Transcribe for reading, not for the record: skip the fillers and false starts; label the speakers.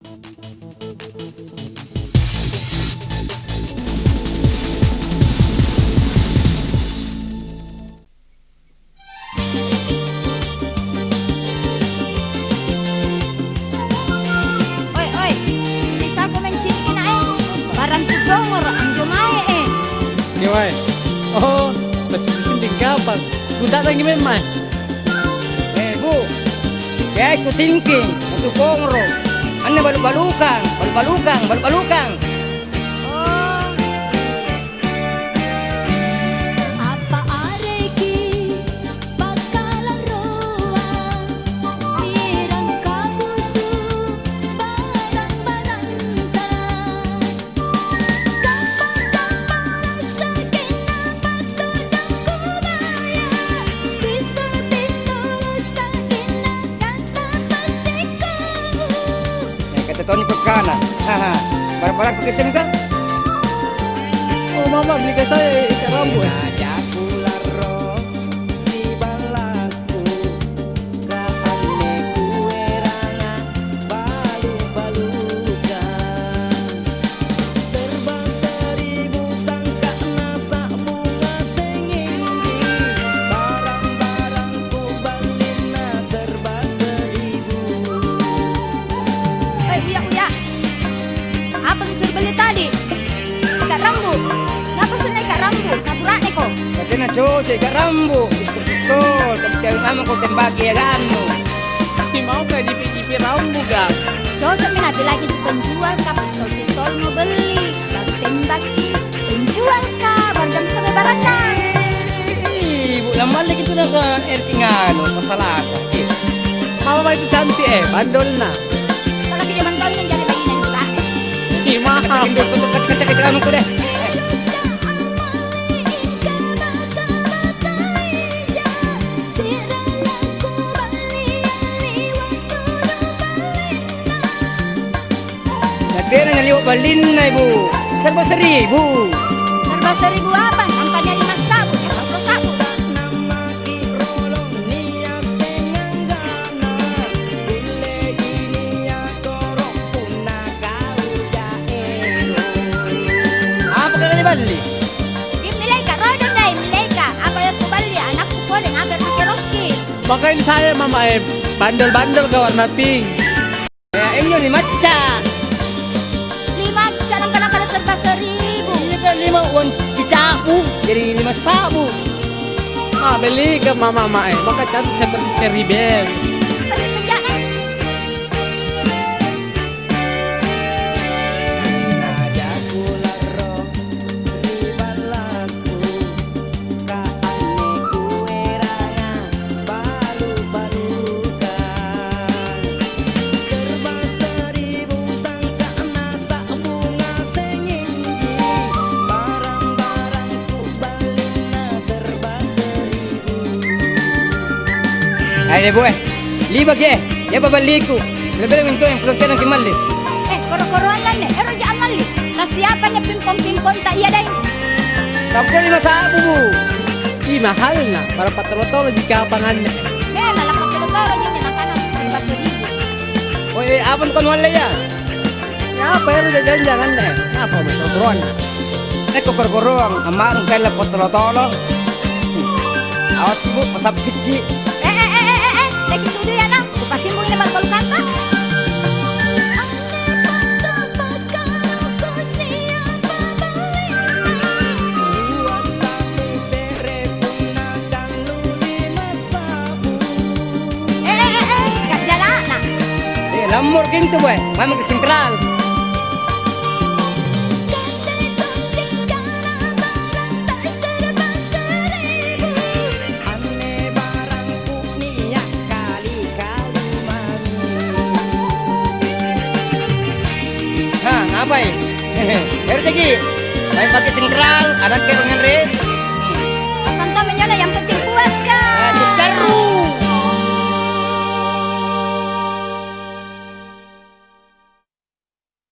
Speaker 1: Oi, oi, bisa aku main sini na barang tudong ang jumay
Speaker 2: Gimana? Oh, masih disinting kapan? Kuda lagi memang.
Speaker 3: Bu, kaya ko sinking, matupong ro. Ano baluk-balukan, baluk-balukan, baluk-balukan.
Speaker 1: Oh, apa areki bakalan roang pirang kapuso barang-barang ta gampang-gampang sa kinapatudang kumaya pisto-pisto sa kinakatapasiko.
Speaker 3: Kata Tony Pekana, haha, barang-barang kekesim kan?
Speaker 2: Oh, mama beli ke saya ikat rambut.
Speaker 3: Ajakku laro di balaku, kaane kueranga balu-balukan. Serba seribu sangka nasa bunga senginggi, barang-barangku balina serba seribu.
Speaker 1: Iya, Uya. Apa disuruh beli tadi? Ikat rambut. Kenapa sudah ikat rambut? Naburaknya kok.
Speaker 3: Kasi na Jojo, ikat rambut, pistol-pistol, tapi kaya naman ko tembaki ya kan?
Speaker 2: Tapi mau gak jipit-jipit rambut gak?
Speaker 1: Cocok kan ada lagi di penjual kah pistol-pistol mau beli. Lalu tembaki. Penjual kah? Barang sampai barangnya.
Speaker 3: Ibu, lama lagi itu na ka ertingano, pasalasa.
Speaker 2: Mama itu cantik bandol na.
Speaker 1: Kalau lagi zaman tahun yang jadi bayi nanti lah.
Speaker 2: Ih, mahal.
Speaker 3: Hindi ko ito kacak-kacak ko deh. Nagpera na liwa balin na ibu. Serba seribu.
Speaker 1: Serba seribu apa? Angkanya 5 sabu, 50 sabu.
Speaker 3: Apa ka bali?
Speaker 1: Di Mileka, rodo dai Mileka. Apa yang ku beli? Anakku boleh ngambil pakai rokil.
Speaker 2: Makain saya mama bandel-bandel ke warna pink.
Speaker 3: Kaya inyo ni Matcha.
Speaker 1: 5 jangan kadang-kadang serba seribu.
Speaker 3: Iya kan 5 uang cicapu jadi 5 sabu.
Speaker 2: Ah, beli ke mama maka cantik seperti cherry bell.
Speaker 1: Pergi kerja nih.
Speaker 3: Ajakku laro di balaku, kaane kueranga balu-balukan. Serba seribu sangka nasa bunga senginggi, barang-barangku balina serba seribu. Ay, bu, libag ya babaliku. Lebih minto yang pelontian ng kimali.
Speaker 1: Koro-koroan lang nih. Jangan mali. Nasiyapan niya pimpong-pimpong tak iya dai.
Speaker 3: Sampo 5 sabu, bu.
Speaker 2: Ih, mahal na. Para patro-tolo di kapangan.
Speaker 1: Malah pakai orang yun yan. Anak serba seribu.
Speaker 3: Oy, apon kon wala ya.
Speaker 2: Apa ya udah jangan deh. Apa mas corona?
Speaker 3: Koro-koro ang amarong kaya po tolo-tolo. Awas bu, pasapit ki.
Speaker 1: Lagi dulu ya nang. Kupasin mo yung nabalbal kata. Gak jalan nah.
Speaker 3: Lamor kinto bu, mamang ke sentral. Apa ya? Dari lagi, main pakai sentral, ada kerongan res.